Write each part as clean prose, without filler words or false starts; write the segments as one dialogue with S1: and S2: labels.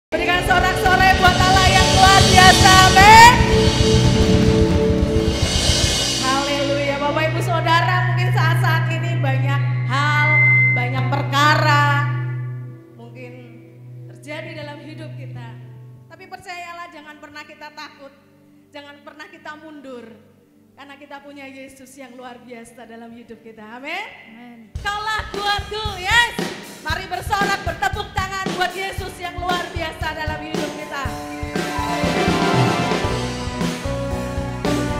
S1: Berikan sorak-sorai buat Allah yang luar biasa, amin. Haleluya. Bapak Ibu Saudara, mungkin saat-saat ini banyak hal, banyak perkara mungkin terjadi dalam hidup kita. Tapi percayalah, jangan pernah kita takut, jangan pernah kita mundur. Karena kita punya Yesus yang luar biasa dalam hidup kita, amin. Kaulah kuatku, yes. Mari bersorak, bertepuk tangan buat Yesus yang luar biasa dalam hidup kita.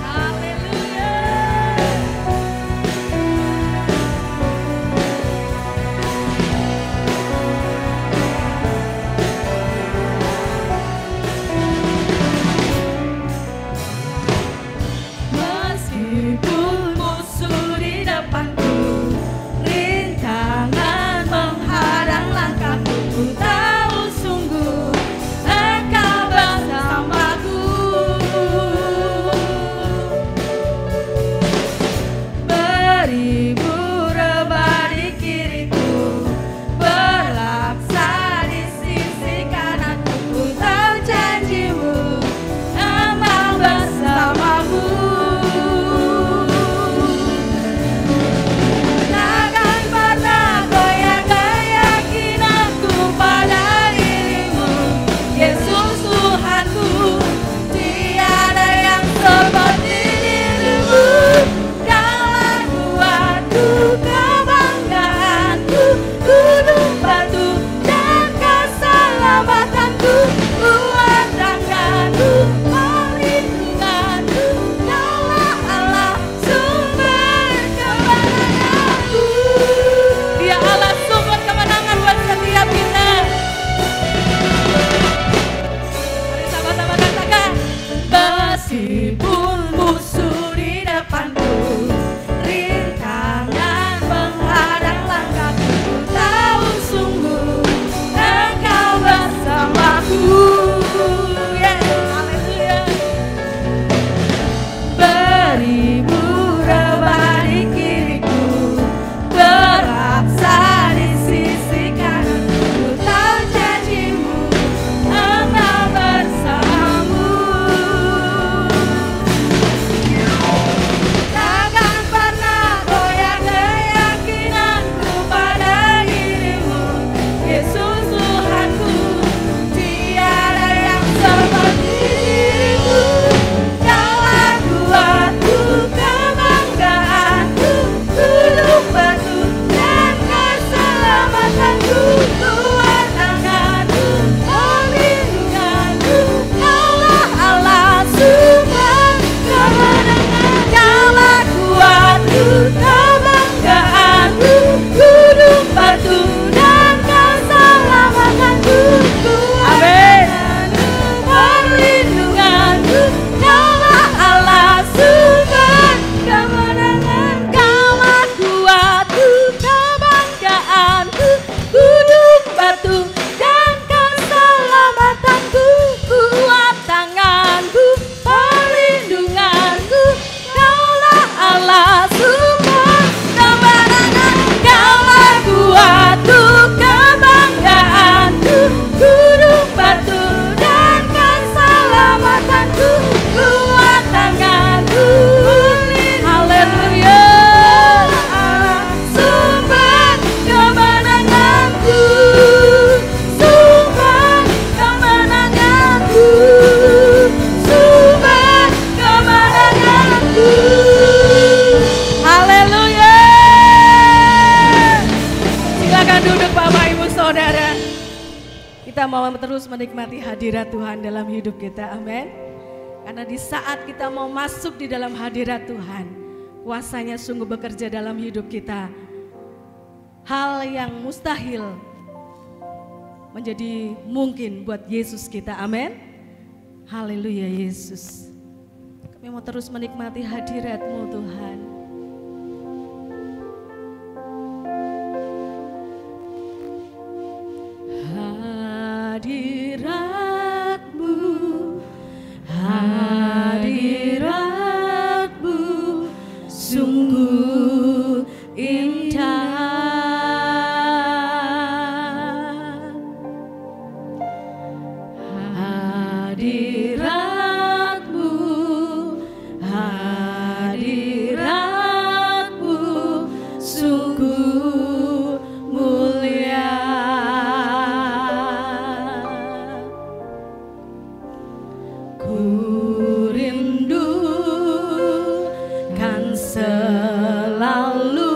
S1: Haleluya. Meskipun musuh di depanku, rintangan menghadang langkahku, ku tahu sungguh Engkau bersamaku. Beribu rebah di kiriku, berlaksa di sisi kananku, ku tahu janjimu Engkau bersamaku. Takkan pernah goyah keyakinanku pada dirimu, Yesus Tuhanku. Tiada yang seperti dirimu. Kaulah kuatku, kebanggaanku, gunung batu dan keselamatanku, kuat tanganku, perlindunganku. Kaulah Allah, sumber kemenanganku. Dia Allah, sumber kemenangan buat setiap kita. Mari sama-sama katakan. Meskipun musuh di depanku, rintangan menghadang langkahku, ku tahu sungguh Engkau bersamaku. Yes, haleluya. Beribu rebah di kiriku, berlaksa di sisi kananku, ku tahu janjimu Engkau bersamamu. Takkan pernah goyah keyakinanku pada dirimu, Yesus Tuhanku. Tiada yang seperti dirimu. Kaulah kuatku, kebanggaanku, gunung batu dan keselamatanku, kuat tanganku, perlindunganku. Kaulah Allah, sumber kemenangan. Kaulah kuatku, kebanggaanku, gunung batu dan keselamatanku, kuat tanganku, perlindunganku. Kaulah Allah, sumber kemenangan. Kaulah kuatku, kebanggaanku, gunung batu dan keselamatanku, kuat tanganku, perlindunganku. Kaulah Allah, sumber kemenangan. Kaulah kuatku, kebanggaanku, gunung batu dan keselamatanku, kuat tanganku. Haleluya. Sumber kemenanganku, sumber kemenanganku, sumber kemenanganku. Haleluya. Silakan duduk Bapak Ibu Saudara. Kita mau terus menikmati hadirat Tuhan dalam hidup kita, amin. Karena di saat kita mau masuk di dalam hadirat Tuhan, kuasanya sungguh bekerja dalam hidup kita. Hal yang mustahil menjadi mungkin buat Yesus kita, amin. Haleluya Yesus. Kami mau terus menikmati hadirat-Mu Tuhan. Hadirat-Mu, hadirat-Mu sungguh indah. Ku rindukan selalu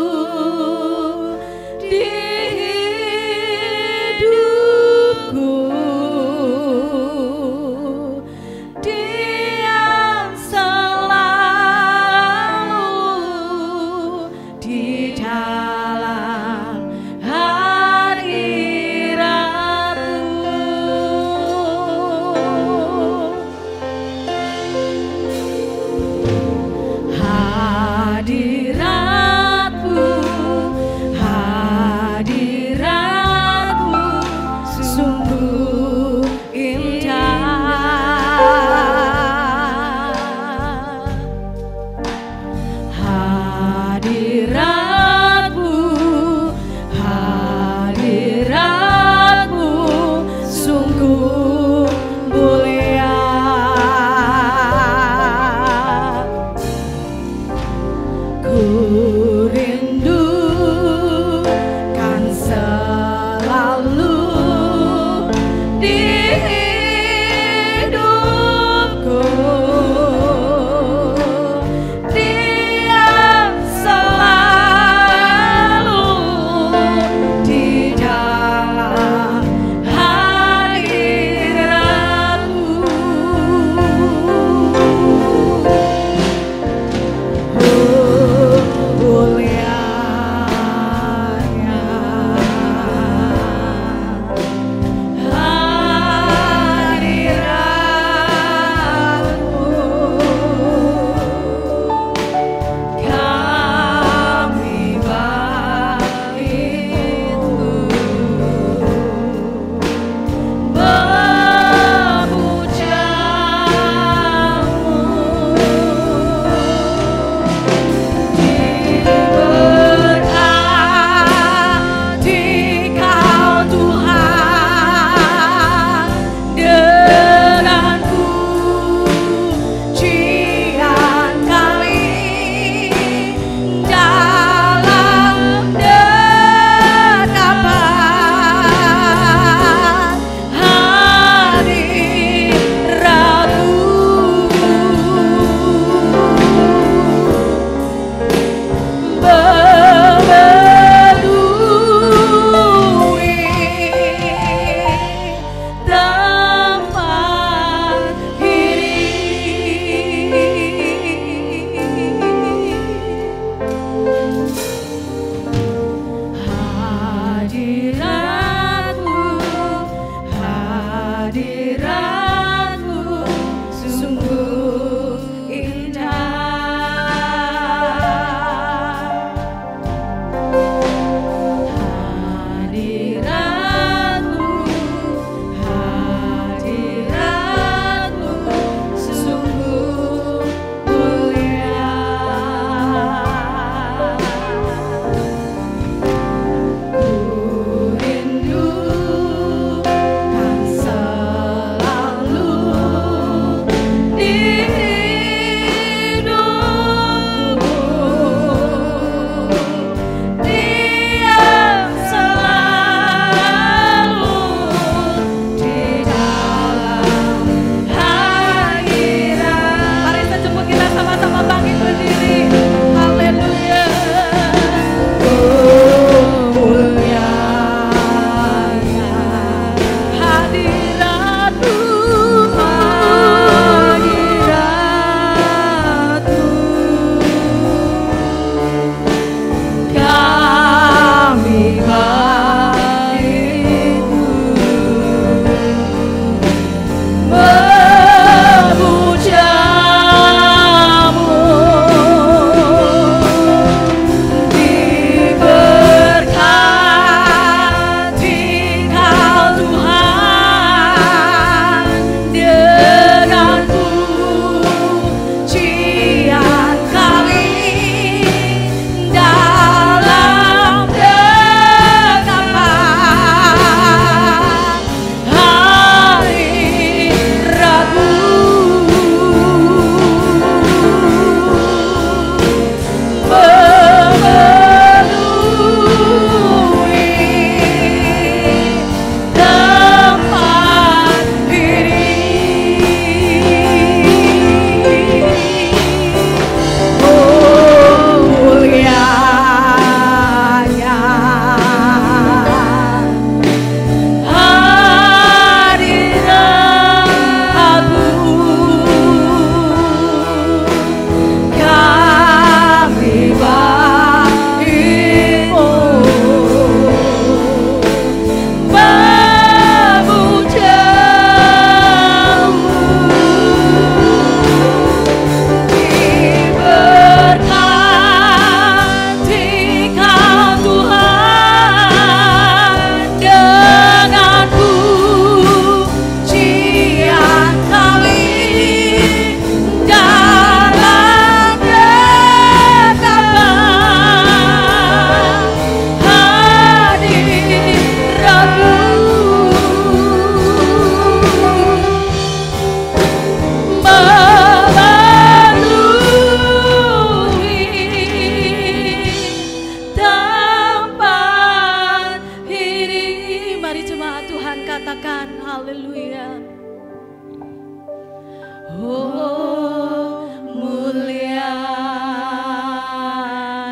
S1: Oh mulia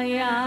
S1: ya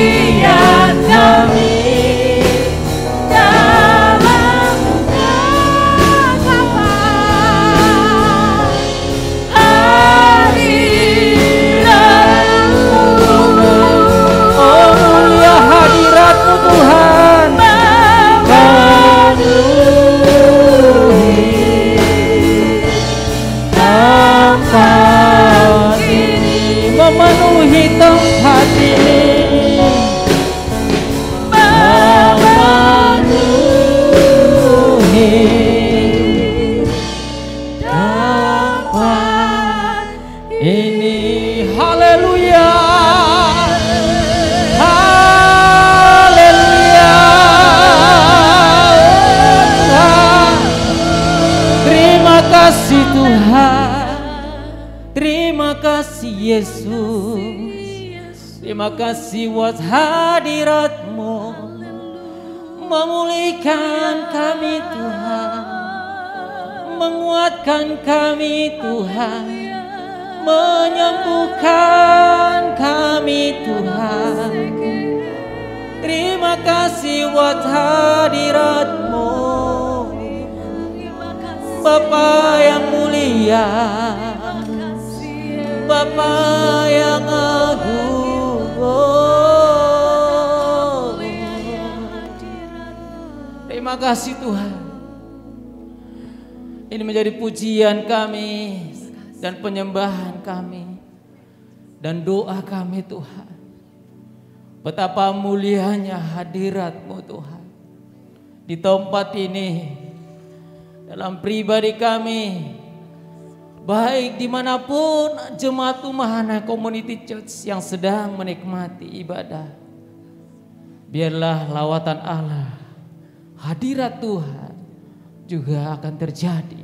S1: hadiratmu, kami
S2: kasih Tuhan, terima kasih Yesus, terima kasih buat hadirat-Mu memulihkan kami Tuhan, menguatkan kami Tuhan, menyembuhkan kami Tuhan. Terima kasih buat hadirat-Mu Bapa yang mulia, Bapa yang agung. Terima kasih Tuhan. Ini menjadi pujian kami dan penyembahan kami dan doa kami Tuhan. Betapa mulianya hadirat-Mu Tuhan di tempat ini, dalam pribadi kami, baik dimanapun jemaat Umahana Community Church yang sedang menikmati ibadah. Biarlah lawatan Allah, hadirat Tuhan juga akan terjadi.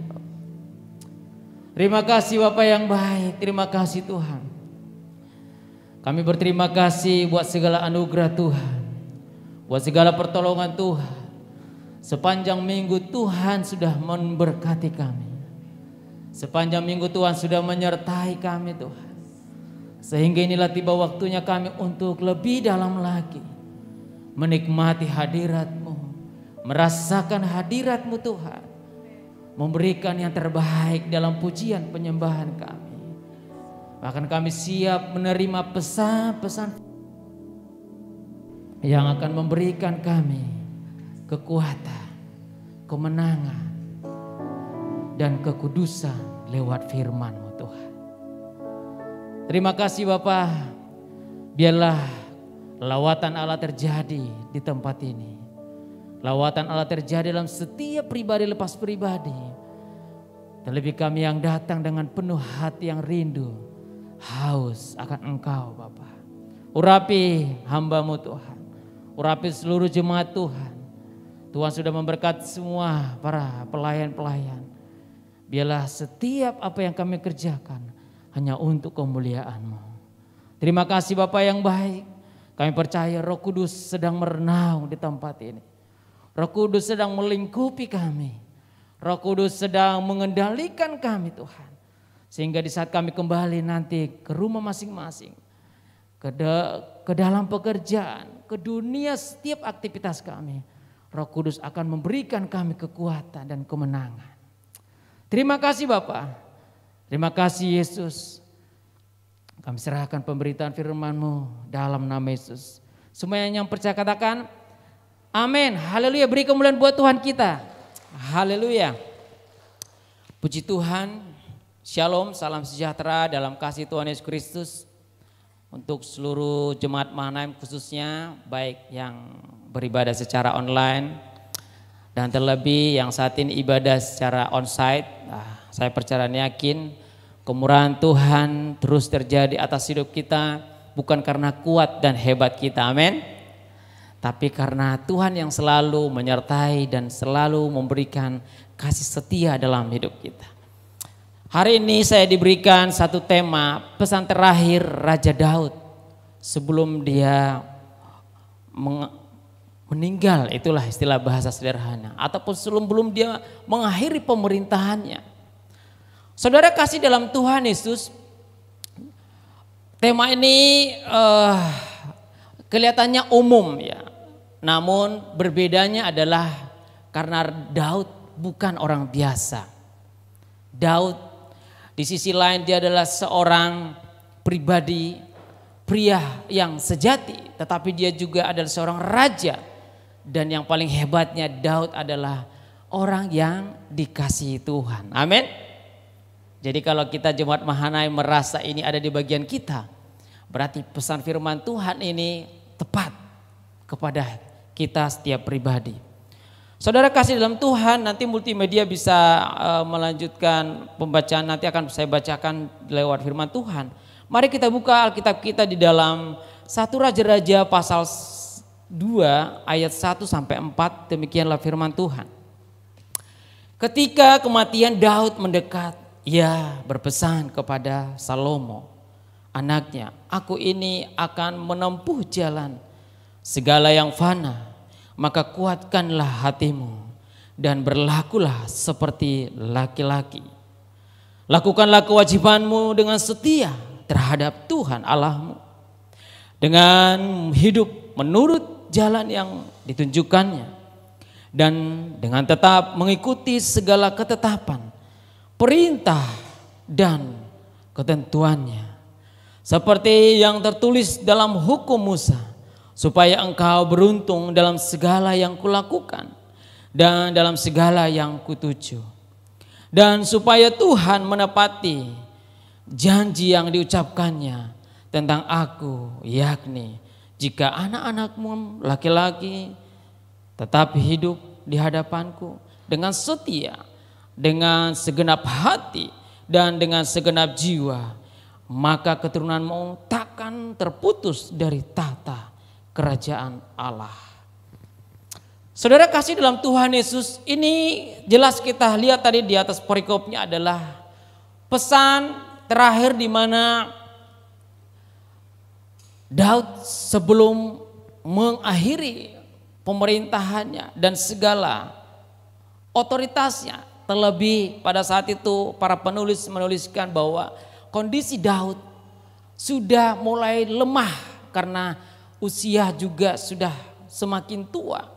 S2: Terima kasih Bapak yang baik, terima kasih Tuhan. Kami berterima kasih buat segala anugerah Tuhan, buat segala pertolongan Tuhan. Sepanjang minggu Tuhan sudah memberkati kami. Sepanjang minggu Tuhan sudah menyertai kami Tuhan. Sehingga inilah tiba waktunya kami untuk lebih dalam lagi menikmati hadirat-Mu, merasakan hadirat-Mu Tuhan, memberikan yang terbaik dalam pujian penyembahan kami. Bahkan kami siap menerima pesan-pesan yang akan memberikan kami kekuatan, kemenangan, dan kekudusan lewat firman-Mu Tuhan. Terima kasih Bapa, biarlah lawatan Allah terjadi di tempat ini. Lawatan Allah terjadi dalam setiap pribadi lepas pribadi. Terlebih kami yang datang dengan penuh hati yang rindu, haus akan Engkau Bapa. Urapi hamba-Mu Tuhan, urapi seluruh jemaat Tuhan. Tuhan sudah memberkati semua para pelayan-pelayan. Biarlah setiap apa yang kami kerjakan hanya untuk kemuliaan-Mu. Terima kasih Bapa yang baik. Kami percaya Roh Kudus sedang merenaung di tempat ini. Roh Kudus sedang melingkupi kami. Roh Kudus sedang mengendalikan kami Tuhan. Sehingga di saat kami kembali nanti ke rumah masing-masing, ke dalam pekerjaan, ke dunia setiap aktivitas kami, Roh Kudus akan memberikan kami kekuatan dan kemenangan. Terima kasih Bapa. Terima kasih Yesus. Kami serahkan pemberitaan firman-Mu dalam nama Yesus. Semua yang percaya katakan amin. Haleluya. Beri kemuliaan buat Tuhan kita. Haleluya. Puji Tuhan. Shalom, salam sejahtera dalam kasih Tuhan Yesus Kristus. Untuk seluruh jemaat Mahanaim khususnya, baik yang beribadah secara online dan terlebih yang saat ini ibadah secara onsite. Saya percaya dan yakin kemurahan Tuhan terus terjadi atas hidup kita, bukan karena kuat dan hebat kita, amin. Tapi karena Tuhan yang selalu menyertai dan selalu memberikan kasih setia dalam hidup kita. Hari ini saya diberikan satu tema, pesan terakhir Raja Daud sebelum dia meninggal, itulah istilah bahasa sederhana, ataupun sebelum dia mengakhiri pemerintahannya. Saudara kasih dalam Tuhan Yesus, tema ini kelihatannya umum ya, namun berbedanya adalah karena Daud bukan orang biasa. Daud di sisi lain dia adalah seorang pribadi, pria yang sejati, tetapi dia juga adalah seorang raja. Dan yang paling hebatnya Daud adalah orang yang dikasihi Tuhan. Amin. Jadi kalau kita jemaat Mahanaim merasa ini ada di bagian kita, berarti pesan firman Tuhan ini tepat kepada kita setiap pribadi. Saudara kasih dalam Tuhan, nanti multimedia bisa melanjutkan pembacaan, nanti akan saya bacakan lewat firman Tuhan. Mari kita buka Alkitab kita di dalam 1 Raja-Raja pasal 2 ayat 1 sampai 4, demikianlah firman Tuhan. Ketika kematian Daud mendekat, ia berpesan kepada Salomo, anaknya, aku ini akan menempuh jalan segala yang fana. Maka kuatkanlah hatimu dan berlakulah seperti laki-laki. Lakukanlah kewajibanmu dengan setia terhadap Tuhan Allahmu. Dengan hidup menurut jalan yang ditunjukkannya. Dan dengan tetap mengikuti segala ketetapan, perintah dan ketentuannya. Seperti yang tertulis dalam hukum Musa. Supaya engkau beruntung dalam segala yang kulakukan dan dalam segala yang kutuju. Dan supaya Tuhan menepati janji yang diucapkannya tentang aku, yakni jika anak-anakmu laki-laki tetap hidup di hadapanku dengan setia, dengan segenap hati dan dengan segenap jiwa, maka keturunanmu takkan terputus dari tahta kerajaan Allah. Saudara kasih dalam Tuhan Yesus, ini jelas kita lihat tadi di atas perikopnya adalah pesan terakhir di mana Daud sebelum mengakhiri pemerintahannya dan segala otoritasnya. Terlebih pada saat itu para penulis menuliskan bahwa kondisi Daud sudah mulai lemah karena usia juga sudah semakin tua.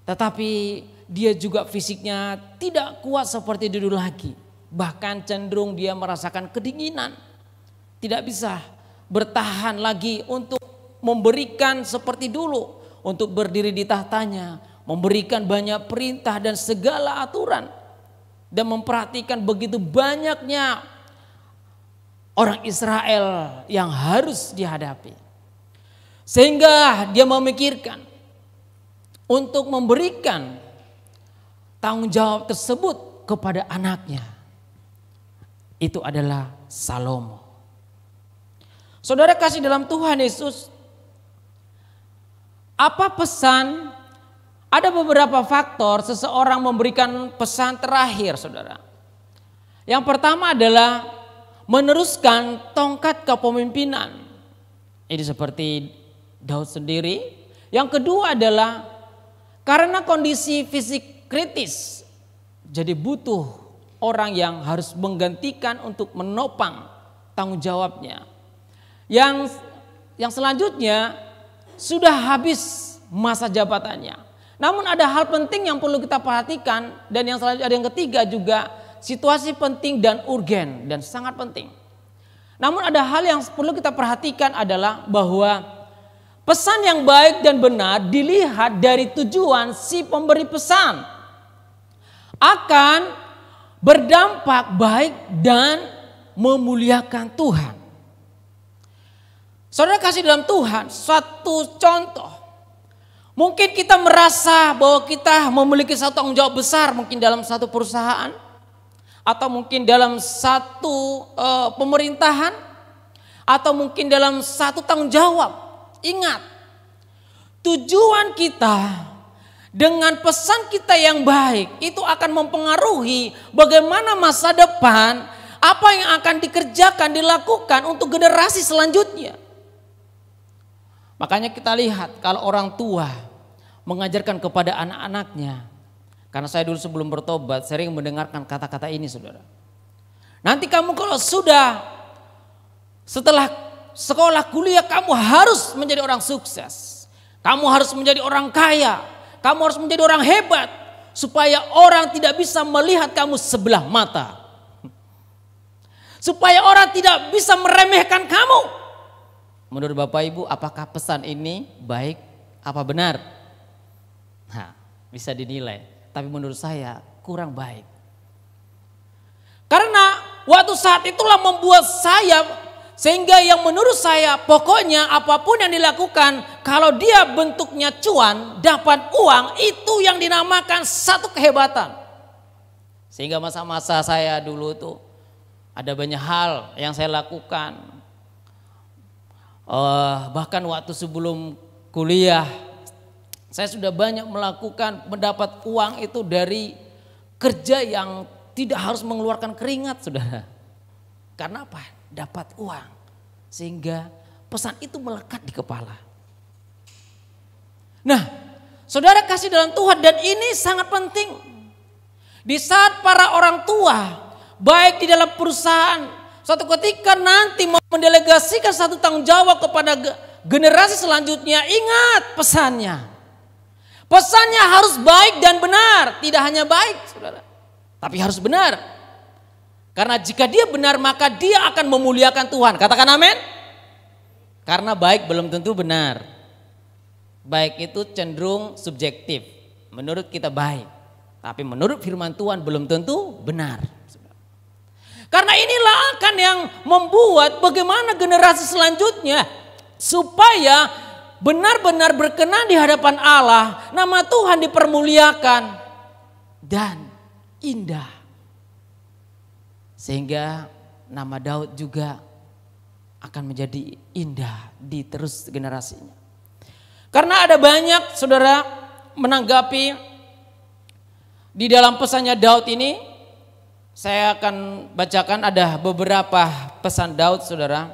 S2: Tetapi dia juga fisiknya tidak kuat seperti dulu lagi. Bahkan cenderung dia merasakan kedinginan. Tidak bisa bertahan lagi untuk memberikan seperti dulu. Untuk berdiri di tahtanya. Memberikan banyak perintah dan segala aturan. dan memperhatikan begitu banyaknya orang Israel yang harus dihadapi. Sehingga dia memikirkan untuk memberikan tanggung jawab tersebut kepada anaknya. Itu adalah Salomo. Saudara kasih dalam Tuhan Yesus, apa pesan? Ada beberapa faktor seseorang memberikan pesan terakhir, saudara. Yang pertama adalah meneruskan tongkat kepemimpinan. Ini seperti Daud sendiri. Yang kedua adalah karena kondisi fisik kritis, jadi butuh orang yang harus menggantikan untuk menopang tanggung jawabnya. Yang selanjutnya sudah habis masa jabatannya. Namun ada hal penting yang perlu kita perhatikan, dan yang selanjutnya ada yang ketiga juga situasi penting dan urgen dan sangat penting. Namun ada hal yang perlu kita perhatikan adalah bahwa pesan yang baik dan benar dilihat dari tujuan si pemberi pesan akan berdampak baik dan memuliakan Tuhan. Saudara kasih dalam Tuhan, satu contoh. Mungkin kita merasa bahwa kita memiliki satu tanggung jawab besar, mungkin dalam satu perusahaan atau mungkin dalam satu pemerintahan atau mungkin dalam satu tanggung jawab. Ingat, tujuan kita dengan pesan kita yang baik itu akan mempengaruhi bagaimana masa depan, apa yang akan dikerjakan, dilakukan untuk generasi selanjutnya. Makanya kita lihat kalau orang tua mengajarkan kepada anak-anaknya. Karena saya dulu sebelum bertobat sering mendengarkan kata-kata ini, saudara. Nanti kamu kalau sudah setelah sekolah kuliah kamu harus menjadi orang sukses. Kamu harus menjadi orang kaya. Kamu harus menjadi orang hebat. Supaya orang tidak bisa melihat kamu sebelah mata. Supaya orang tidak bisa meremehkan kamu. Menurut Bapak Ibu, apakah pesan ini baik apa benar? Nah, bisa dinilai. Tapi menurut saya kurang baik. Karena waktu saat itulah membuat saya, sehingga yang menurut saya pokoknya apapun yang dilakukan, kalau dia bentuknya cuan, dapat uang, itu yang dinamakan satu kehebatan. Sehingga masa-masa saya dulu tuh ada banyak hal yang saya lakukan. Bahkan waktu sebelum kuliah saya sudah banyak melakukan mendapat uang itu dari kerja yang tidak harus mengeluarkan keringat, saudara. Karena apa? Dapat uang. Sehingga pesan itu melekat di kepala. Nah, saudara kasih dalam Tuhan, dan ini sangat penting. Di saat para orang tua, baik di dalam perusahaan, suatu ketika nanti mau mendelegasikan satu tanggung jawab kepada generasi selanjutnya, ingat pesannya. Pesannya harus baik dan benar, tidak hanya baik, saudara, tapi harus benar. Karena jika dia benar maka dia akan memuliakan Tuhan. Katakan amin. Karena baik belum tentu benar. Baik itu cenderung subjektif. Menurut kita baik, tapi menurut firman Tuhan belum tentu benar. Karena inilah akan yang membuat bagaimana generasi selanjutnya supaya benar-benar berkenan di hadapan Allah, nama Tuhan dipermuliakan dan indah. Sehingga nama Daud juga akan menjadi indah di terus generasinya. Karena ada banyak saudara menanggapi di dalam pesannya Daud ini. Saya akan bacakan ada beberapa pesan Daud, saudara.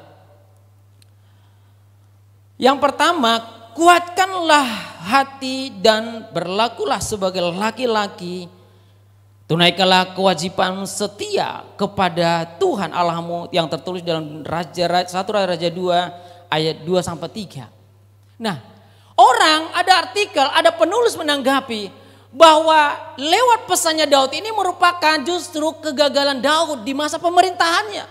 S2: Yang pertama, kuatkanlah hati dan berlakulah sebagai laki-laki. Tunaikanlah kewajiban setia kepada Tuhan Allahmu yang tertulis dalam 1 Raja 2 ayat 2-3. Nah, ada artikel, ada penulis menanggapi bahwa lewat pesannya Daud ini merupakan justru kegagalan Daud di masa pemerintahannya.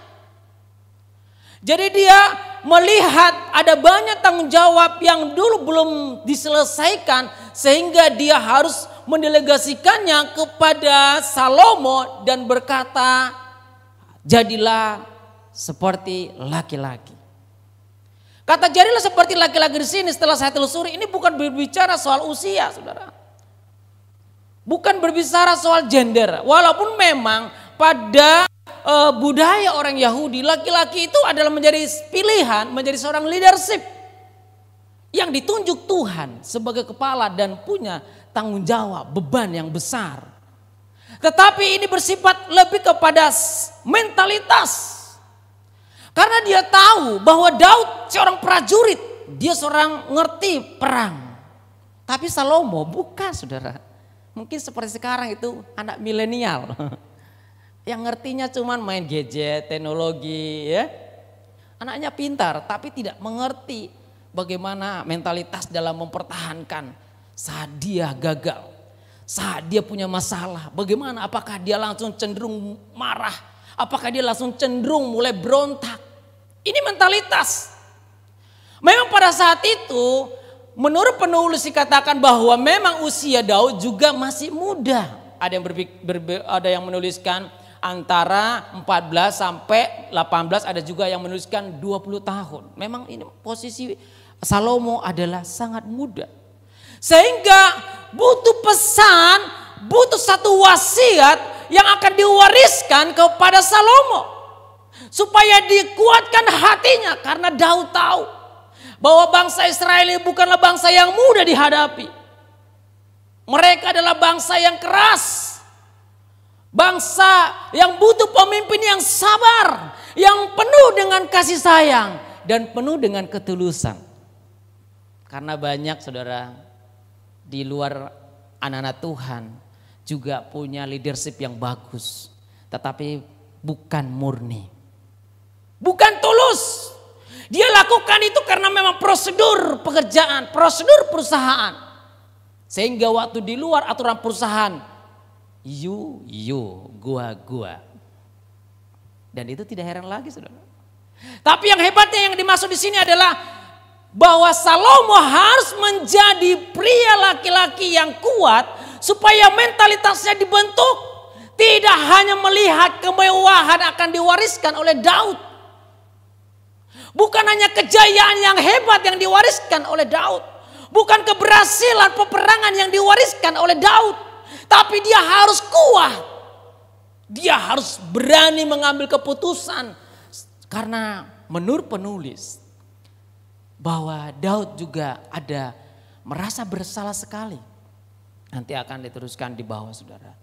S2: Jadi dia melihat ada banyak tanggung jawab yang dulu belum diselesaikan sehingga dia harus mendelegasikannya kepada Salomo dan berkata, jadilah seperti laki-laki. Kata jadilah seperti laki-laki di sini setelah saya telusuri ini bukan berbicara soal usia, saudara. Bukan berbicara soal gender. Walaupun memang pada budaya orang Yahudi laki-laki itu adalah menjadi pilihan, menjadi seorang leadership yang ditunjuk Tuhan sebagai kepala dan punya tanggung jawab, beban yang besar. Tetapi ini bersifat lebih kepada mentalitas. Karena dia tahu bahwa Daud seorang prajurit, dia seorang ngerti perang. Tapi Salomo bukan, saudara. Mungkin seperti sekarang itu anak milenial. Yang ngertinya cuman main gadget, teknologi ya. Anaknya pintar tapi tidak mengerti bagaimana mentalitas dalam mempertahankan saat dia gagal. Saat dia punya masalah, bagaimana? Apakah dia langsung cenderung marah? Apakah dia langsung cenderung mulai berontak? Ini mentalitas. Memang pada saat itu menurut penulis dikatakan bahwa memang usia Daud juga masih muda. Ada yang menuliskan antara 14 sampai 18, ada juga yang menuliskan 20 tahun. Memang ini posisi Salomo adalah sangat muda. Sehingga butuh pesan, butuh satu wasiat yang akan diwariskan kepada Salomo. Supaya dikuatkan hatinya karena Daud tahu bahwa bangsa Israel ini bukanlah bangsa yang mudah dihadapi. Mereka adalah bangsa yang keras. Bangsa yang butuh pemimpin yang sabar, yang penuh dengan kasih sayang dan penuh dengan ketulusan. Karena banyak saudara di luar anak-anak Tuhan juga punya leadership yang bagus, tetapi bukan murni. Bukan tulus. Dia lakukan itu karena memang prosedur pekerjaan, prosedur perusahaan. Sehingga waktu di luar aturan perusahaan, you, gua. Dan itu tidak heran lagi, saudara. Tapi yang hebatnya yang dimaksud di sini adalah bahwa Salomo harus menjadi pria laki-laki yang kuat supaya mentalitasnya dibentuk. Tidak hanya melihat kemewahan akan diwariskan oleh Daud. Bukan hanya kejayaan yang hebat yang diwariskan oleh Daud. Bukan keberhasilan peperangan yang diwariskan oleh Daud. Tapi dia harus kuat. Dia harus berani mengambil keputusan. Karena menurut penulis bahwa Daud juga ada merasa bersalah sekali. Nanti akan diteruskan di bawah, saudara.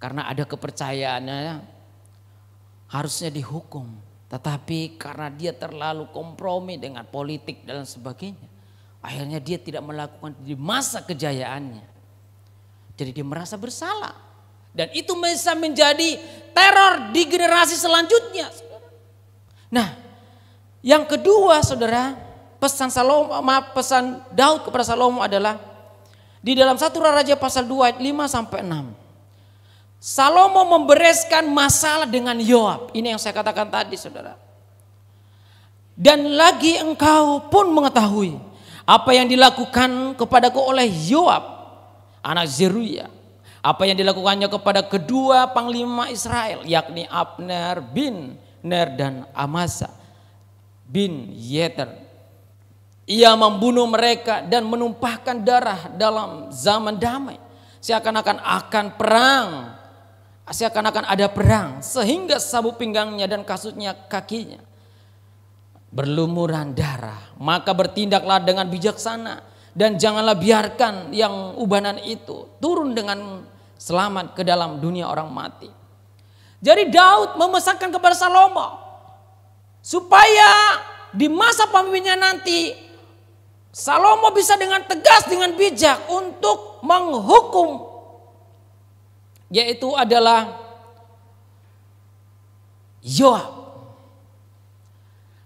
S2: Karena ada kepercayaannya harusnya dihukum. Tetapi karena dia terlalu kompromi dengan politik dan sebagainya, akhirnya dia tidak melakukan di masa kejayaannya. Jadi dia merasa bersalah. Dan itu bisa menjadi teror di generasi selanjutnya. Nah, yang kedua saudara, pesan Daud kepada Salomo adalah di dalam 1 Raja pasal 2 ayat 5 sampai 6. Salomo membereskan masalah dengan Yoab. Ini yang saya katakan tadi, saudara. Dan lagi engkau pun mengetahui apa yang dilakukan kepadaku oleh Yoab, anak Zeruya. Apa yang dilakukannya kepada kedua panglima Israel, yakni Abner bin Ner dan Amasa bin Yeter. Ia membunuh mereka dan menumpahkan darah dalam zaman damai. Seakan-akan ada perang sehingga sabuk pinggangnya dan kasutnya kakinya berlumuran darah. Maka bertindaklah dengan bijaksana dan janganlah biarkan yang ubanan itu turun dengan selamat ke dalam dunia orang mati. Jadi Daud memesankan kepada Salomo supaya di masa pemimpinnya nanti Salomo bisa dengan tegas, dengan bijak untuk menghukum, yaitu adalah Yoab.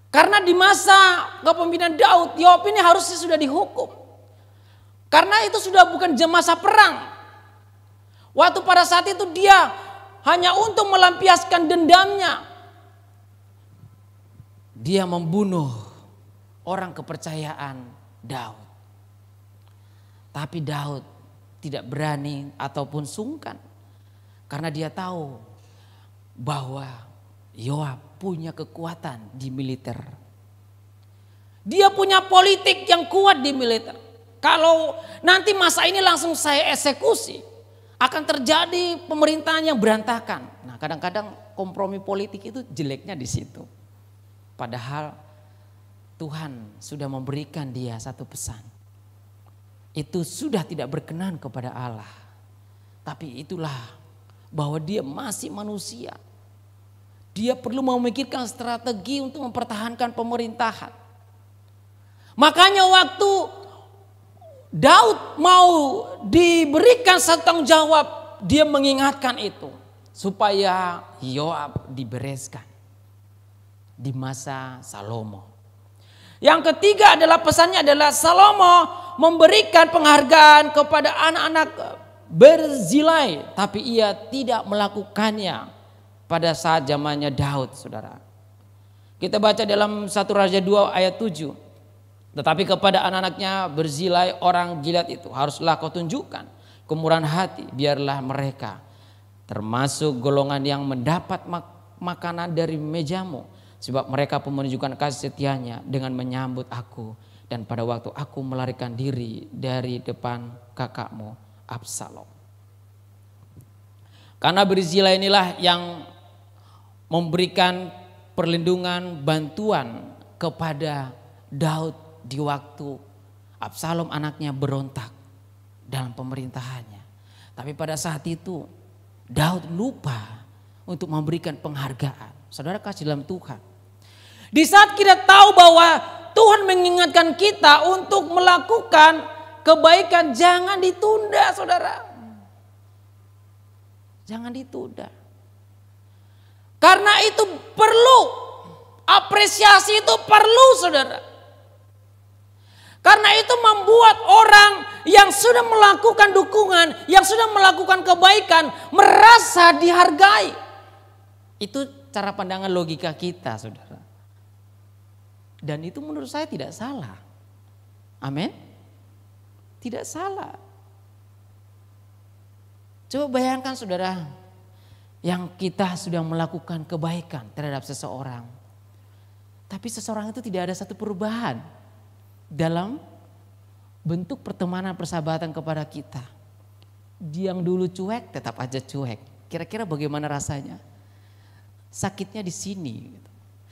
S2: Karena di masa kepemimpinan Daud, Yoab ini harusnya sudah dihukum. Karena itu sudah bukan masa perang. Waktu pada saat itu dia hanya untuk melampiaskan dendamnya. Dia membunuh orang kepercayaan Daud. Tapi Daud tidak berani ataupun sungkan. Karena dia tahu bahwa Yoab punya kekuatan di militer. Dia punya politik yang kuat di militer. Kalau nanti masa ini langsung saya eksekusi, akan terjadi pemerintahan yang berantakan. Nah, kadang-kadang kompromi politik itu jeleknya di situ. Padahal Tuhan sudah memberikan dia satu pesan. Itu sudah tidak berkenan kepada Allah. Tapi itulah bahwa dia masih manusia. Dia perlu memikirkan strategi untuk mempertahankan pemerintahan. Makanya waktu Daud mau diberikan satu tanggung jawab, dia mengingatkan itu supaya Yoab dibereskan di masa Salomo. Yang ketiga adalah pesannya adalah Salomo memberikan penghargaan kepada anak-anak Berzilai, tapi ia tidak melakukannya pada saat zamannya Daud, saudara. Kita baca dalam 1 Raja 2 ayat 7. Tetapi kepada anak-anaknya Berzilai orang Gilead itu haruslah kau tunjukkan kemurahan hati, biarlah mereka termasuk golongan yang mendapat makanan dari mejamu, sebab mereka pun menunjukkan kasih setianya dengan menyambut aku, dan pada waktu aku melarikan diri dari depan kakakmu Absalom. Karena Berzilai inilah yang memberikan perlindungan, bantuan kepada Daud di waktu Absalom anaknya berontak dalam pemerintahannya. Tapi pada saat itu Daud lupa untuk memberikan penghargaan. Saudara kasih dalam Tuhan. Di saat kita tahu bahwa Tuhan mengingatkan kita untuk melakukan kebaikan, jangan ditunda, saudara. Jangan ditunda. Karena itu perlu, apresiasi itu perlu, saudara. Karena itu membuat orang yang sudah melakukan dukungan, yang sudah melakukan kebaikan, merasa dihargai. Itu cara pandangan logika kita, saudara. Dan itu menurut saya tidak salah. Amin. Tidak salah. Coba bayangkan, saudara, yang kita sudah melakukan kebaikan terhadap seseorang, tapi seseorang itu tidak ada satu perubahan dalam bentuk pertemanan persahabatan kepada kita. Dia yang dulu cuek tetap aja cuek. Kira-kira bagaimana rasanya? Sakitnya di sini.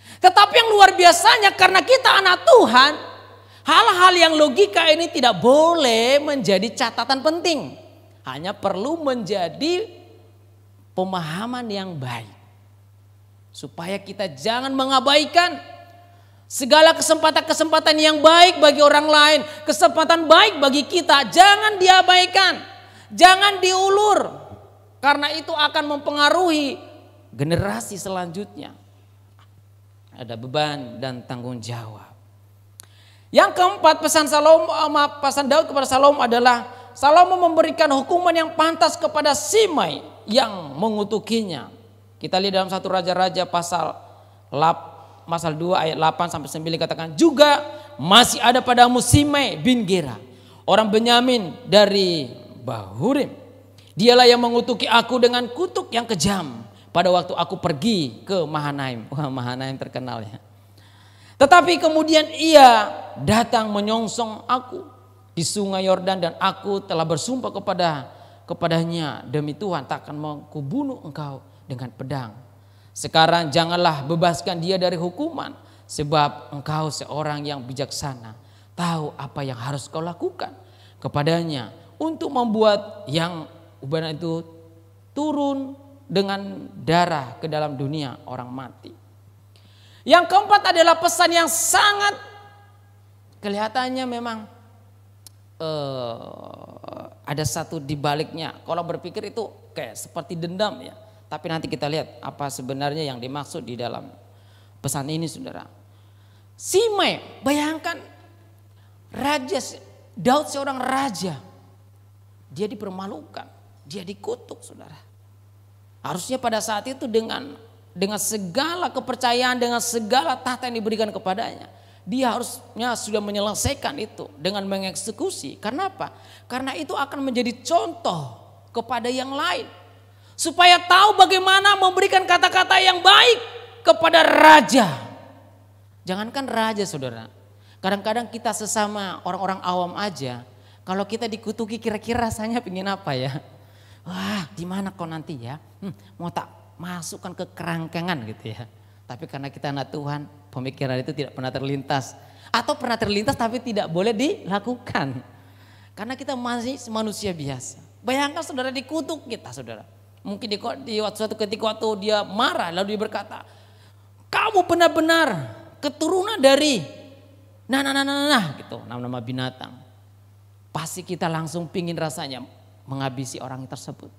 S2: Tetapi yang luar biasanya, karena kita anak Tuhan, hal-hal yang logika ini tidak boleh menjadi catatan penting. Hanya perlu menjadi pemahaman yang baik. Supaya kita jangan mengabaikan segala kesempatan-kesempatan yang baik bagi orang lain, kesempatan baik bagi kita, jangan diabaikan, jangan diulur. Karena itu akan mempengaruhi generasi selanjutnya. Ada beban dan tanggung jawab. Yang keempat, pesan Daud kepada Salomo adalah Salomo memberikan hukuman yang pantas kepada Simei yang mengutukinya. Kita lihat dalam 1 Raja-Raja pasal 2 ayat 8 sampai 9 katakan, juga masih ada padamu Simei bin Gera, orang Benyamin dari Bahurim. Dialah yang mengutuki aku dengan kutuk yang kejam pada waktu aku pergi ke Mahanaim. Wah, Mahanaim terkenal ya. Tetapi kemudian ia datang menyongsong aku di sungai Yordan, dan aku telah bersumpah kepadanya, demi Tuhan takkan mau kubunuh engkau dengan pedang. Sekarang janganlah bebaskan dia dari hukuman, sebab engkau seorang yang bijaksana, tahu apa yang harus kau lakukan kepadanya untuk membuat yang ubahnya itu turun dengan darah ke dalam dunia orang mati. Yang keempat adalah pesan yang sangat kelihatannya memang ada satu di baliknya. Kalau berpikir itu kayak seperti dendam ya. Tapi nanti kita lihat apa sebenarnya yang dimaksud di dalam pesan ini, saudara. Simei, bayangkan Daud seorang raja. Dia dipermalukan, dia dikutuk, saudara. Harusnya pada saat itu dengan segala kepercayaan, dengan segala tahta yang diberikan kepadanya, dia harusnya sudah menyelesaikan itu dengan mengeksekusi. Karena apa? Karena itu akan menjadi contoh kepada yang lain. Supaya tahu bagaimana memberikan kata-kata yang baik kepada raja. Jangankan raja, saudara. Kadang-kadang kita sesama orang-orang awam aja, kalau kita dikutuki kira-kira rasanya pengen apa ya? Wah, di mana kau nanti ya? Mau tak masukkan ke kerangkengan gitu ya. Tapi karena kita anak Tuhan, pemikiran itu tidak pernah terlintas. Atau pernah terlintas tapi tidak boleh dilakukan. Karena kita masih manusia biasa. Bayangkan saudara dikutuk kita, saudara. Mungkin di suatu ketika waktu dia marah lalu dia berkata, kamu benar-benar keturunan dari gitu, nama-nama binatang. Pasti kita langsung pingin rasanya menghabisi orang tersebut.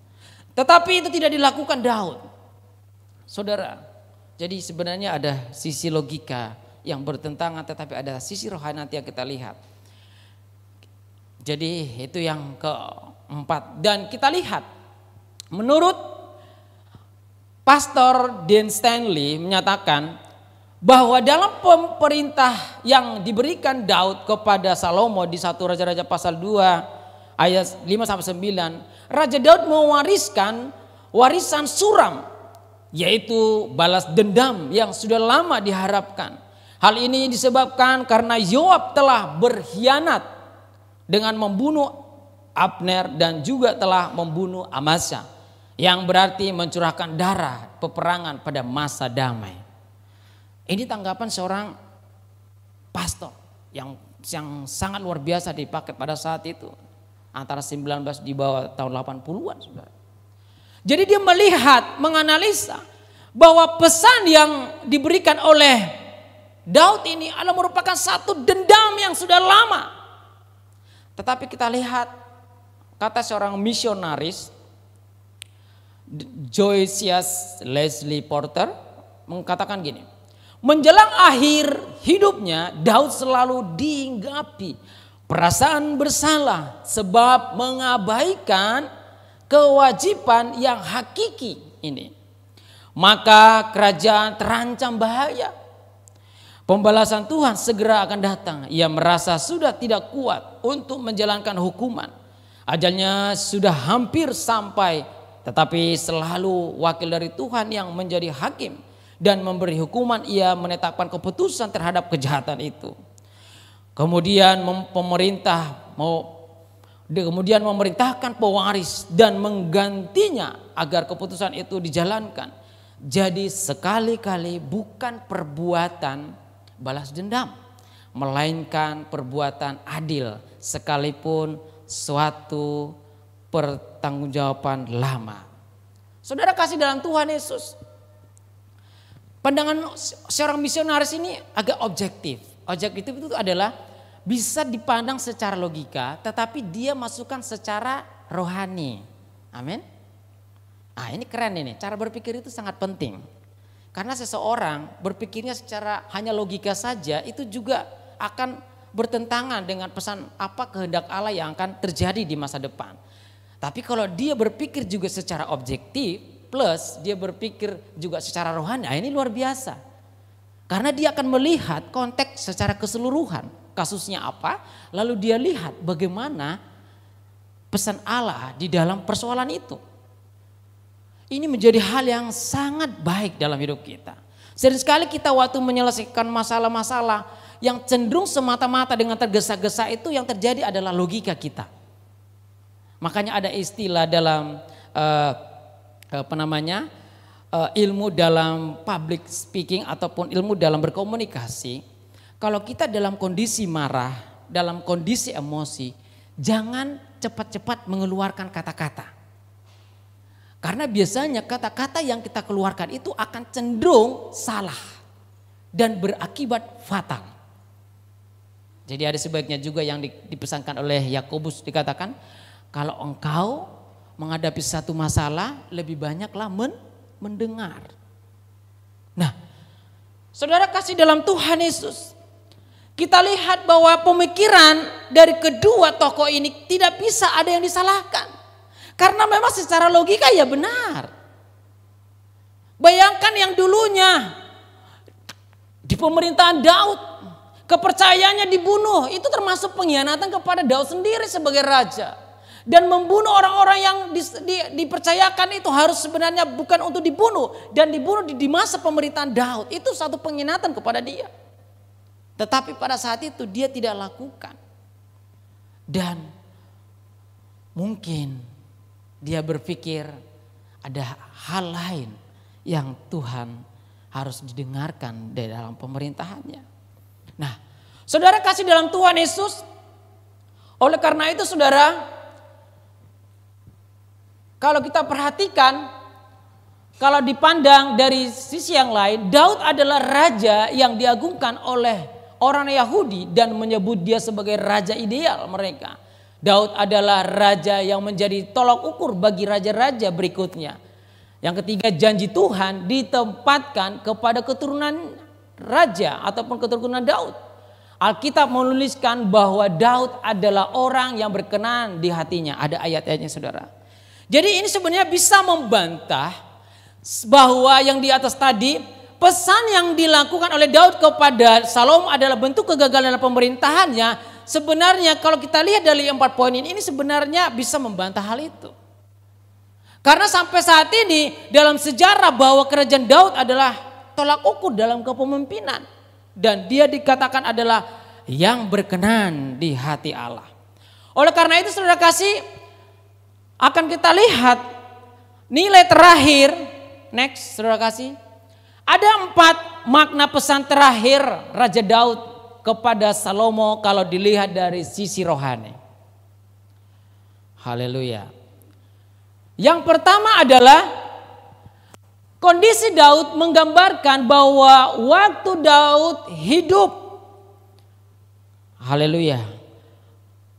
S2: Tetapi itu tidak dilakukan Daud. Saudara, jadi sebenarnya ada sisi logika yang bertentangan tetapi ada sisi rohani nanti yang kita lihat. Jadi itu yang keempat. Dan kita lihat menurut Pastor Dean Stanley menyatakan bahwa dalam pemerintah yang diberikan Daud kepada Salomo di 1 Raja-Raja pasal 2 ayat 5-9, Raja Daud mewariskan warisan suram, yaitu balas dendam yang sudah lama diharapkan. Hal ini disebabkan karena Yoab telah berkhianat dengan membunuh Abner dan juga telah membunuh Amasa, yang berarti mencurahkan darah peperangan pada masa damai. Ini tanggapan seorang pastor yang sangat luar biasa dipakai pada saat itu. Antara 19 di bawah tahun 80-an. Saudara. Jadi dia melihat, menganalisa bahwa pesan yang diberikan oleh Daud ini adalah merupakan satu dendam yang sudah lama. Tetapi kita lihat kata seorang misionaris, Joycius Leslie Porter mengatakan gini. Menjelang akhir hidupnya, Daud selalu dihinggapi perasaan bersalah sebab mengabaikan kewajiban yang hakiki ini. Maka kerajaan terancam bahaya. Pembalasan Tuhan segera akan datang. Ia merasa sudah tidak kuat untuk menjalankan hukuman. Ajalnya sudah hampir sampai, tetapi selalu wakil dari Tuhan yang menjadi hakim dan memberi hukuman, ia menetapkan keputusan terhadap kejahatan itu. Kemudian memerintahkan pewaris dan menggantinya agar keputusan itu dijalankan. Jadi sekali-kali bukan perbuatan balas dendam, melainkan perbuatan adil sekalipun suatu pertanggungjawaban lama. Saudara kasih dalam Tuhan Yesus, pandangan seorang misionaris ini agak objektif. Objektif itu adalah bisa dipandang secara logika, tetapi dia masukkan secara rohani. Amin. Nah ini keren ini, cara berpikir itu sangat penting. Karena seseorang berpikirnya secara hanya logika saja itu juga akan bertentangan dengan pesan apa kehendak Allah yang akan terjadi di masa depan. Tapi kalau dia berpikir juga secara objektif, plus dia berpikir juga secara rohani, ini luar biasa. Karena dia akan melihat konteks secara keseluruhan. Kasusnya apa? Lalu dia lihat bagaimana pesan Allah di dalam persoalan itu. Ini menjadi hal yang sangat baik dalam hidup kita. Sering sekali kita waktu menyelesaikan masalah-masalah yang cenderung semata-mata dengan tergesa-gesa itu yang terjadi adalah logika kita. Makanya ada istilah dalam ilmu dalam public speaking ataupun ilmu dalam berkomunikasi. Kalau kita dalam kondisi marah, dalam kondisi emosi, jangan cepat-cepat mengeluarkan kata-kata. Karena biasanya kata-kata yang kita keluarkan itu akan cenderung salah dan berakibat fatal. Jadi ada sebaiknya juga yang dipesankan oleh Yakobus, dikatakan kalau engkau menghadapi satu masalah lebih banyaklah mendengar. Nah, saudara kasih dalam Tuhan Yesus, kita lihat bahwa pemikiran dari kedua tokoh ini tidak bisa ada yang disalahkan. Karena memang secara logika ya benar. Bayangkan yang dulunya di pemerintahan Daud,
S3: kepercayaannya dibunuh. Itu termasuk pengkhianatan kepada Daud sendiri sebagai raja. Dan membunuh orang-orang yang dipercayakan itu harus sebenarnya bukan untuk dibunuh. Dan dibunuh di masa pemerintahan Daud. Itu satu pengkhianatan kepada dia. Tetapi pada saat itu dia tidak lakukan. Dan mungkin dia berpikir ada hal lain yang Tuhan harus didengarkan dari dalam pemerintahannya. Nah, saudara kasih dalam Tuhan Yesus. Oleh karena itu saudara, kalau kita perhatikan, kalau dipandang dari sisi yang lain, Daud adalah raja yang diagungkan oleh orang Yahudi dan menyebut dia sebagai raja ideal mereka. Daud adalah raja yang menjadi tolak ukur bagi raja-raja berikutnya. Yang ketiga, janji Tuhan ditempatkan kepada keturunan raja ataupun keturunan Daud. Alkitab menuliskan bahwa Daud adalah orang yang berkenan di hatinya. Ada ayat-ayatnya saudara. Jadi ini sebenarnya bisa membantah bahwa yang di atas tadi, pesan yang dilakukan oleh Daud kepada Salomo adalah bentuk kegagalan dalam pemerintahannya. Sebenarnya kalau kita lihat dari 4 poin ini sebenarnya bisa membantah hal itu. Karena sampai saat ini dalam sejarah bahwa kerajaan Daud adalah tolak ukur dalam kepemimpinan. Dan dia dikatakan adalah yang berkenan di hati Allah. Oleh karena itu saudara kasih, akan kita lihat nilai terakhir, next saudara kasih. Ada 4 makna pesan terakhir Raja Daud kepada Salomo kalau dilihat dari sisi rohani. Haleluya. Yang pertama adalah kondisi Daud menggambarkan bahwa waktu Daud hidup, haleluya,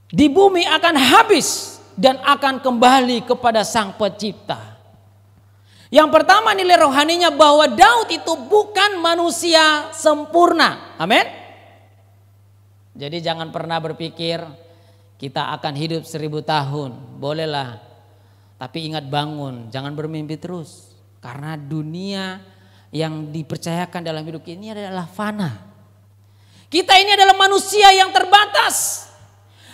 S3: di bumi akan habis dan akan kembali kepada Sang Pencipta. Yang pertama nilai rohaninya bahwa Daud itu bukan manusia sempurna. Amin. Jadi jangan pernah berpikir kita akan hidup 1000 tahun. Bolehlah. Tapi ingat bangun, jangan bermimpi terus. Karena dunia yang dipercayakan dalam hidup ini adalah fana. Kita ini adalah manusia yang terbatas.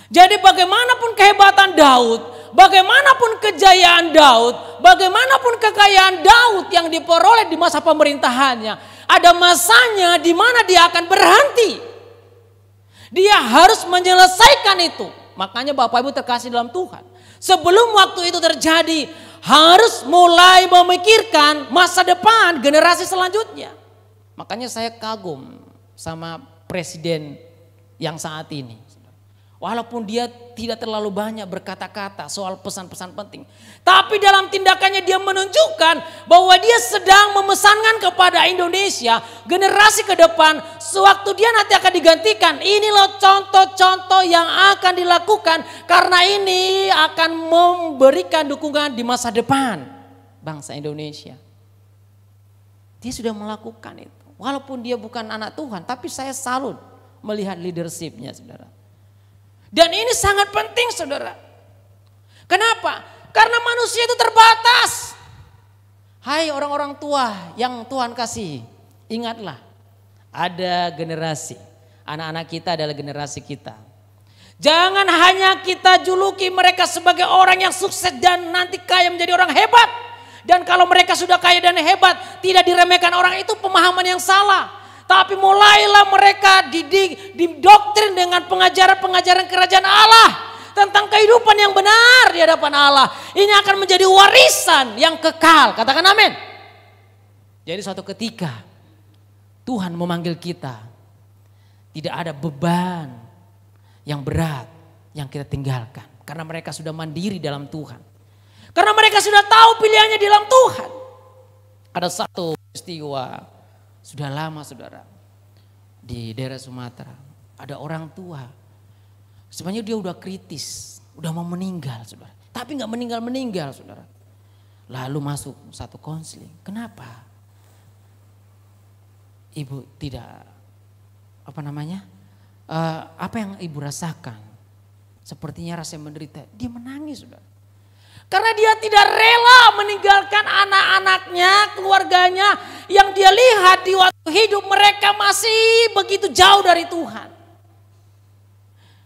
S3: Jadi bagaimanapun kehebatan Daud, bagaimanapun kejayaan Daud, bagaimanapun kekayaan Daud yang diperoleh di masa pemerintahannya, ada masanya di mana dia akan berhenti. Dia harus menyelesaikan itu. Makanya Bapak Ibu terkasih dalam Tuhan, sebelum waktu itu terjadi harus mulai memikirkan masa depan generasi selanjutnya. Makanya saya kagum sama presiden yang saat ini. Walaupun dia tidak terlalu banyak berkata-kata soal pesan-pesan penting. Tapi dalam tindakannya dia menunjukkan bahwa dia sedang memesankan kepada Indonesia generasi ke depan. Sewaktu dia nanti akan digantikan, ini loh contoh-contoh yang akan dilakukan. Karena ini akan memberikan dukungan di masa depan bangsa Indonesia. Dia sudah melakukan itu. Walaupun dia bukan anak Tuhan, tapi saya salut melihat leadershipnya saudara. Dan ini sangat penting saudara. Kenapa? Karena manusia itu terbatas. Hai orang-orang tua yang Tuhan kasih, ingatlah ada generasi. Anak-anak kita adalah generasi kita. Jangan hanya kita juluki mereka sebagai orang yang sukses dan nanti kaya menjadi orang hebat. Dan kalau mereka sudah kaya dan hebat, tidak diremehkan orang, itu pemahaman yang salah. Tapi mulailah mereka didoktrin dengan pengajaran-pengajaran kerajaan Allah. Tentang kehidupan yang benar di hadapan Allah. Ini akan menjadi warisan yang kekal. Katakan amin. Jadi suatu ketika Tuhan memanggil kita. Tidak ada beban yang berat yang kita tinggalkan. Karena mereka sudah mandiri dalam Tuhan. Karena mereka sudah tahu pilihannya di dalam Tuhan. Ada satu peristiwa. Sudah lama saudara, di daerah Sumatera ada orang tua. Sebenarnya dia udah kritis, udah mau meninggal saudara. Tapi gak meninggal saudara. Lalu masuk satu konseling. Kenapa? Ibu tidak, apa yang ibu rasakan? Sepertinya rasa menderita. Dia menangis saudara. Karena dia tidak rela meninggalkan anak-anaknya, keluarganya yang dia lihat di waktu hidup mereka masih begitu jauh dari Tuhan.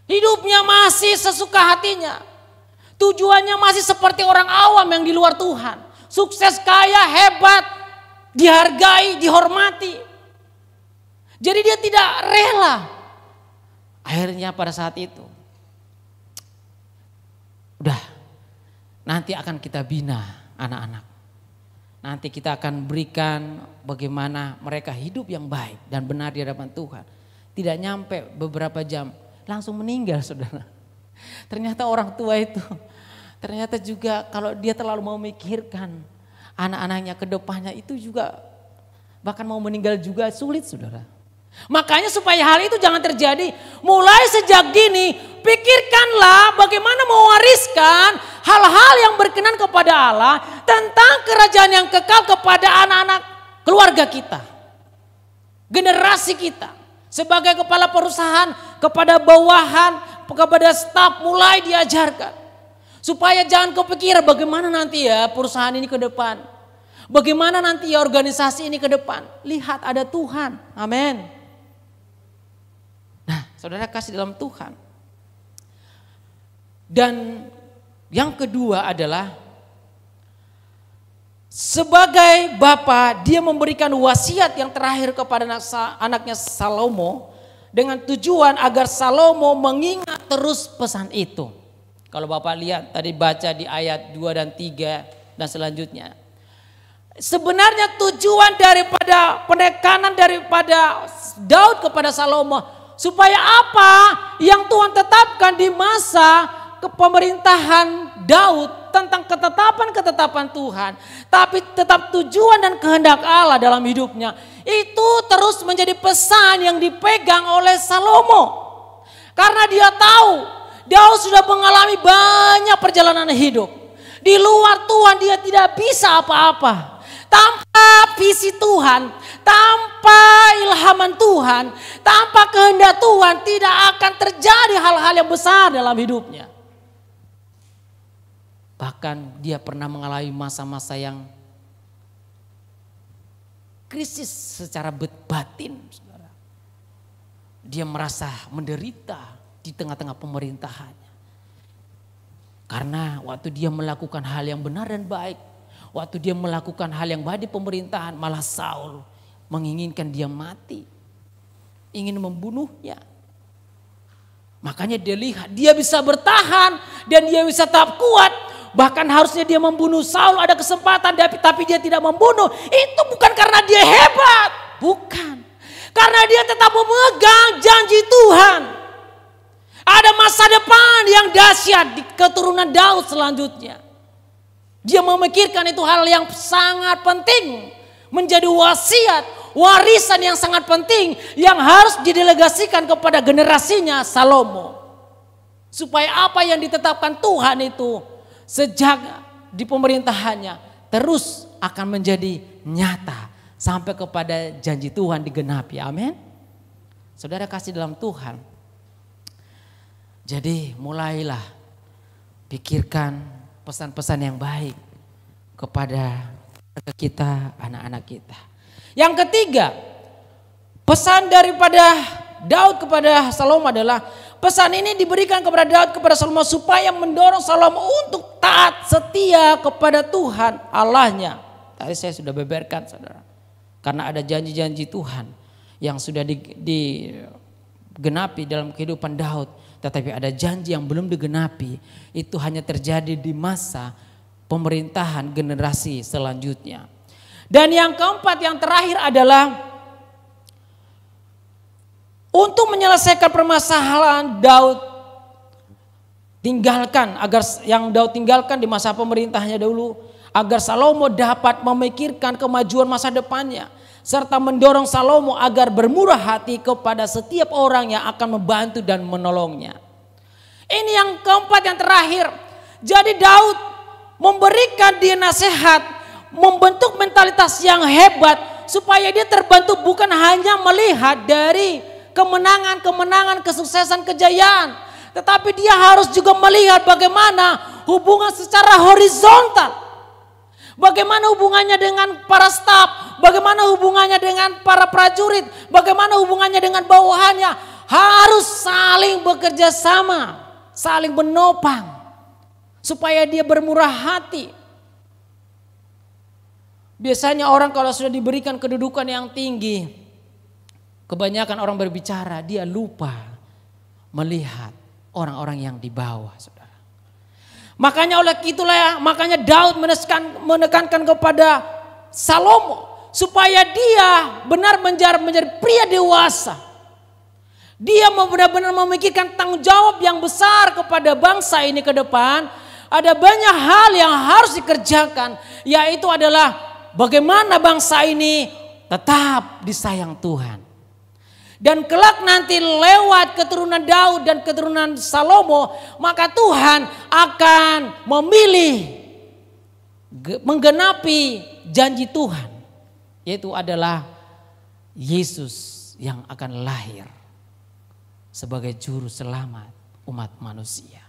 S3: Hidupnya masih sesuka hatinya. Tujuannya masih seperti orang awam yang di luar Tuhan. Sukses, kaya, hebat, dihargai, dihormati. Jadi dia tidak rela. Akhirnya pada saat itu, udah, nanti akan kita bina anak-anak. Nanti kita akan berikan bagaimana mereka hidup yang baik dan benar di hadapan Tuhan. Tidak nyampe beberapa jam, langsung meninggal saudara. Ternyata orang tua itu, ternyata juga kalau dia terlalu memikirkan anak-anaknya ke depannya itu juga bahkan mau meninggal juga sulit saudara. Makanya supaya hal itu jangan terjadi, mulai sejak dini pikirkanlah bagaimana mewariskan hal-hal yang berkenan kepada Allah tentang kerajaan yang kekal kepada anak-anak keluarga kita, generasi kita. Sebagai kepala perusahaan, kepada bawahan, kepada staf mulai diajarkan. Supaya jangan kepikiran bagaimana nanti ya perusahaan ini ke depan. Bagaimana nanti ya organisasi ini ke depan. Lihat ada Tuhan. Amin. Nah, saudara kasih dalam Tuhan. Dan yang kedua adalah sebagai bapa dia memberikan wasiat yang terakhir kepada anaknya Salomo dengan tujuan agar Salomo mengingat terus pesan itu. Kalau Bapak lihat tadi baca di ayat 2 dan 3 dan selanjutnya. Sebenarnya tujuan daripada penekanan daripada Daud kepada Salomo supaya apa yang Tuhan tetapkan di masa kepemerintahan Daud tentang ketetapan-ketetapan Tuhan, tapi tetap tujuan dan kehendak Allah dalam hidupnya itu terus menjadi pesan yang dipegang oleh Salomo. Karena dia tahu Daud sudah mengalami banyak perjalanan hidup. Di luar Tuhan dia tidak bisa apa-apa. Tanpa visi Tuhan, tanpa ilhaman Tuhan, tanpa kehendak Tuhan tidak akan terjadi hal-hal yang besar dalam hidupnya. Bahkan dia pernah mengalami masa-masa yang krisis secara batin. Saudara. Dia merasa menderita di tengah-tengah pemerintahannya. Karena waktu dia melakukan hal yang benar dan baik, waktu dia melakukan hal yang baik di pemerintahan, malah Saul menginginkan dia mati. Ingin membunuhnya. Makanya dia lihat dia bisa bertahan dan dia bisa tetap kuat. Bahkan harusnya dia membunuh Saul, ada kesempatan tapi dia tidak membunuh. Itu bukan karena dia hebat, bukan. Karena dia tetap memegang janji Tuhan. Ada masa depan yang dahsyat di keturunan Daud selanjutnya. Dia memikirkan itu hal yang sangat penting. Menjadi wasiat, warisan yang sangat penting yang harus didelegasikan kepada generasinya Salomo. Supaya apa yang ditetapkan Tuhan itu sejak di pemerintahannya terus akan menjadi nyata sampai kepada janji Tuhan digenapi. Amin. Saudara kasih dalam Tuhan. Jadi mulailah pikirkan pesan-pesan yang baik kepada kita, anak-anak kita. Yang ketiga, pesan daripada Daud kepada Salomo adalah pesan ini diberikan kepada Daud kepada Salomo supaya mendorong Salomo untuk taat setia kepada Tuhan Allahnya. Tadi saya sudah beberkan saudara. Karena ada janji-janji Tuhan yang sudah digenapi dalam kehidupan Daud. Tetapi ada janji yang belum digenapi. Itu hanya terjadi di masa pemerintahan generasi selanjutnya. Dan yang keempat yang terakhir adalah untuk menyelesaikan permasalahan Daud tinggalkan Daud tinggalkan di masa pemerintahnya dahulu agar Salomo dapat memikirkan kemajuan masa depannya serta mendorong Salomo agar bermurah hati kepada setiap orang yang akan membantu dan menolongnya. Ini yang keempat yang terakhir. Jadi Daud memberikan dia nasihat, membentuk mentalitas yang hebat supaya dia terbantu bukan hanya melihat dari kemenangan-kemenangan, kesuksesan, kejayaan, tetapi dia harus juga melihat bagaimana hubungan secara horizontal. Bagaimana hubungannya dengan para staf? Bagaimana hubungannya dengan para prajurit? Bagaimana hubungannya dengan bawahannya? Harus saling bekerja sama, saling menopang supaya dia bermurah hati. Biasanya orang kalau sudah diberikan kedudukan yang tinggi, kebanyakan orang berbicara, dia lupa melihat orang-orang yang di bawah, saudara. Makanya oleh itulah, makanya Daud menekankan kepada Salomo supaya dia benar menjadi pria dewasa. Dia benar-benar memikirkan tanggung jawab yang besar kepada bangsa ini ke depan. Ada banyak hal yang harus dikerjakan, yaitu adalah bagaimana bangsa ini tetap disayang Tuhan. Dan kelak nanti lewat keturunan Daud dan keturunan Salomo, maka Tuhan akan memilih menggenapi janji Tuhan, yaitu adalah Yesus yang akan lahir sebagai juru selamat umat manusia.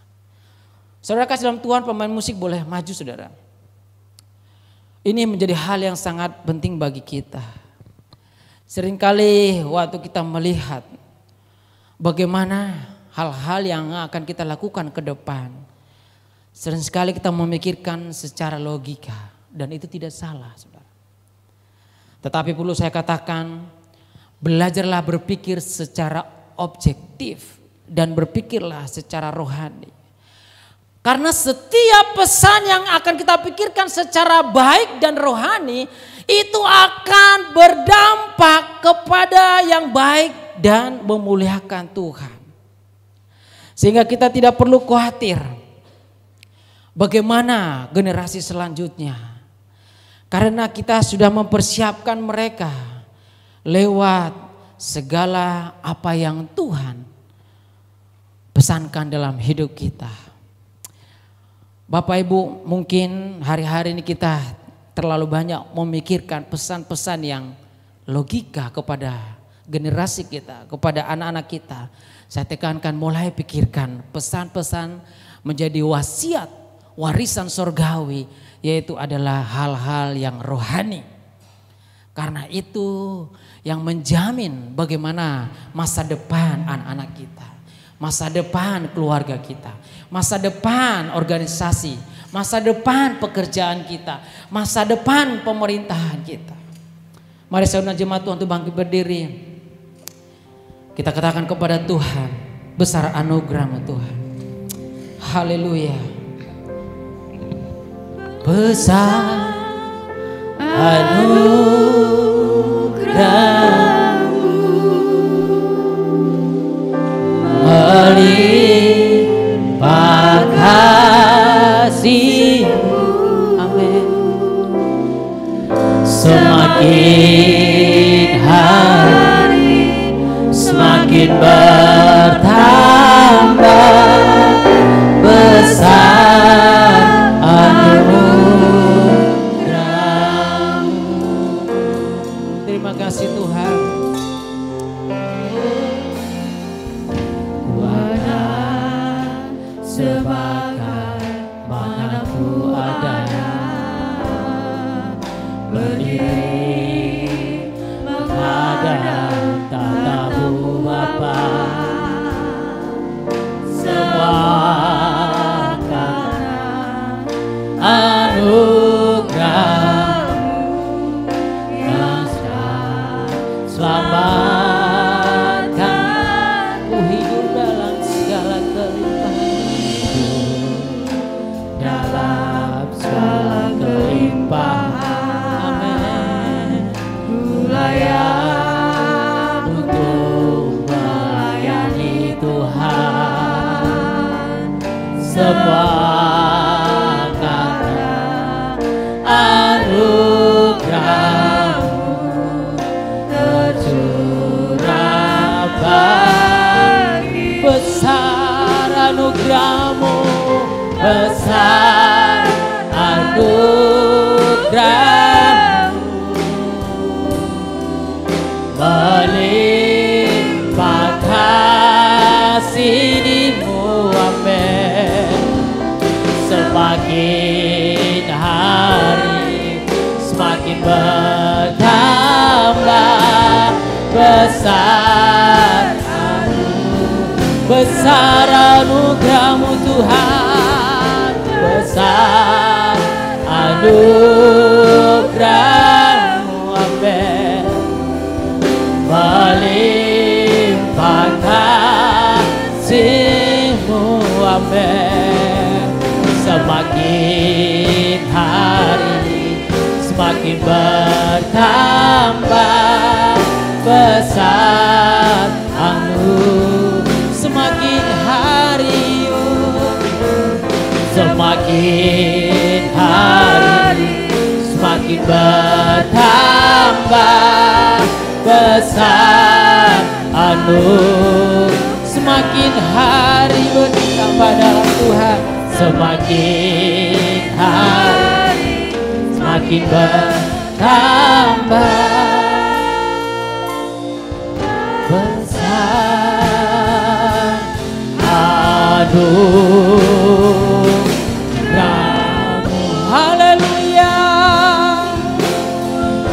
S3: Saudara kasih dalam Tuhan, pemain musik boleh maju, saudara. Ini menjadi hal yang sangat penting bagi kita. Seringkali waktu kita melihat bagaimana hal-hal yang akan kita lakukan ke depan, sering sekali kita memikirkan secara logika, dan itu tidak salah, saudara. Tetapi perlu saya katakan, belajarlah berpikir secara objektif dan berpikirlah secara rohani. Karena setiap pesan yang akan kita pikirkan secara baik dan rohani itu akan berdampak kepada yang baik dan memuliakan Tuhan. Sehingga kita tidak perlu khawatir bagaimana generasi selanjutnya. Karena kita sudah mempersiapkan mereka lewat segala apa yang Tuhan pesankan dalam hidup kita. Bapak Ibu, mungkin hari-hari ini kita terlalu banyak memikirkan pesan-pesan yang logika kepada generasi kita, kepada anak-anak kita. Saya tekankan, mulai pikirkan pesan-pesan menjadi wasiat, warisan sorgawi, yaitu adalah hal-hal yang rohani. Karena itu yang menjamin bagaimana masa depan anak-anak kita, masa depan keluarga kita, masa depan organisasi, masa depan pekerjaan kita, masa depan pemerintahan kita. Mari saudara jemaat Tuhan untuk bangkit berdiri. Kita katakan kepada Tuhan, besar anugerah-Mu Tuhan. Haleluya. Besar anugerah-Mu melimpah kasih-Mu. Amin. Semakin hari semakin bertambah besar anugerah-Mu. Terima kasih Tuhan. Sebagaimana ku ada berdiri menghadap tatamu Bapa, semua karena anugerah-Mu yang selamatkan ku hidup dalam segala kelimpahan. Amin. Ku layak untuk melayani Tuhan, semua karena anugerah-Mu tercurah bagi. Besar anugerah-Mu, besar anugerah-Mu melimpah kasih-Mu. Amin.
S2: semakin bertambah besar anugerah-Mu Tuhan, besar anugerah-Mu, amin. Melimpah kasih-Mu, amin. Semakin hari semakin bertambah besar semakin hari, semakin hari semakin bertambah besar semakin hari bertambah dalam Tuhan, semakin hari semakin bertambah besar anugerah-Mu. Haleluya.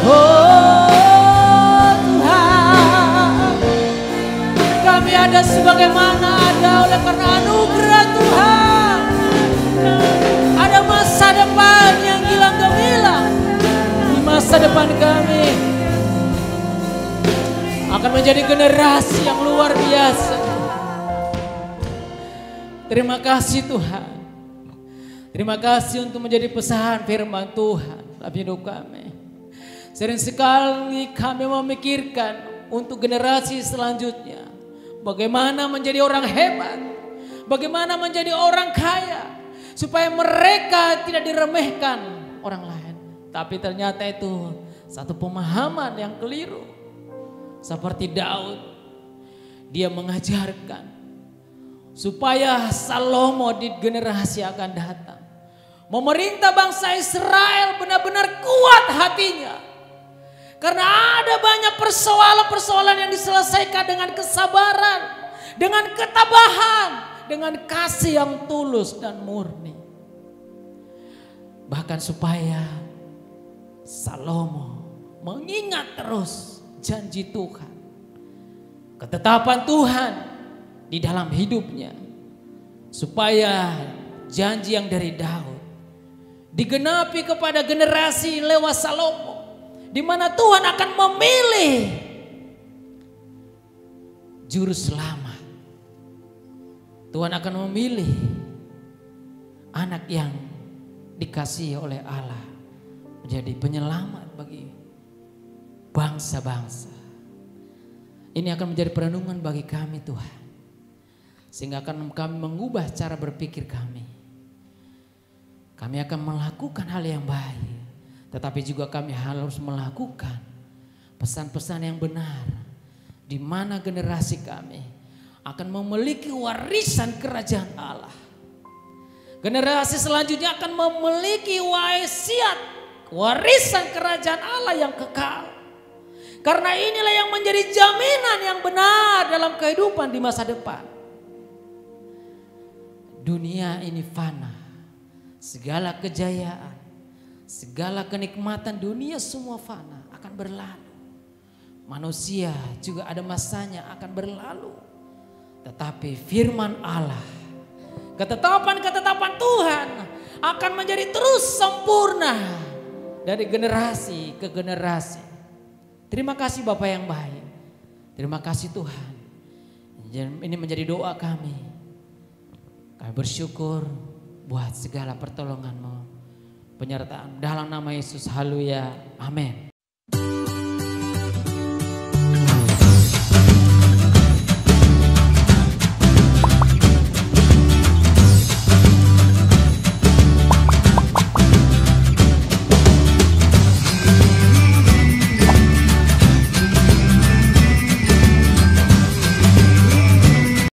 S2: Oh Tuhan, kami ada sebagaimana ada oleh karena anugerah Tuhan. Ada masa depan yang gilang gemilang. Di masa depan kami akan menjadi generasi yang luar biasa. Terima kasih Tuhan. Terima kasih untuk menjadi pesan firman Tuhan dalam hidup kami. Sering sekali kami memikirkan untuk generasi selanjutnya. Bagaimana menjadi orang hebat. Bagaimana menjadi orang kaya. Supaya mereka tidak diremehkan orang lain. Tapi ternyata itu satu pemahaman yang keliru. Seperti Daud, dia mengajarkan supaya Salomo di generasi akan datang memerintah bangsa Israel benar-benar kuat hatinya. Karena ada banyak persoalan-persoalan yang diselesaikan dengan kesabaran, dengan ketabahan, dengan kasih yang tulus dan murni. Bahkan supaya Salomo mengingat terus janji Tuhan, ketetapan Tuhan di dalam hidupnya, supaya janji yang dari Daud digenapi kepada generasi lewat Salomo, di mana Tuhan akan memilih juru selamat. Tuhan akan memilih anak yang dikasihi oleh Allah menjadi penyelamat bagi bangsa-bangsa. Ini akan menjadi perenungan bagi kami Tuhan. Sehingga akan kami mengubah cara berpikir kami. Kami akan melakukan hal yang baik. Tetapi juga kami harus melakukan pesan-pesan yang benar. Di mana generasi kami akan memiliki warisan kerajaan Allah. Generasi selanjutnya akan memiliki warisan kerajaan Allah yang kekal. Karena inilah yang menjadi jaminan yang benar dalam kehidupan di masa depan. Dunia ini fana, segala kejayaan, segala kenikmatan dunia semua fana akan berlalu. Manusia juga ada masanya akan berlalu. Tetapi firman Allah, ketetapan-ketetapan Tuhan akan menjadi terus sempurna dari generasi ke generasi. Terima kasih Bapa yang baik. Terima kasih Tuhan. Ini menjadi doa kami. Kami bersyukur buat segala pertolongan-Mu, penyertaan dalam nama Yesus. Haleluya. Amin.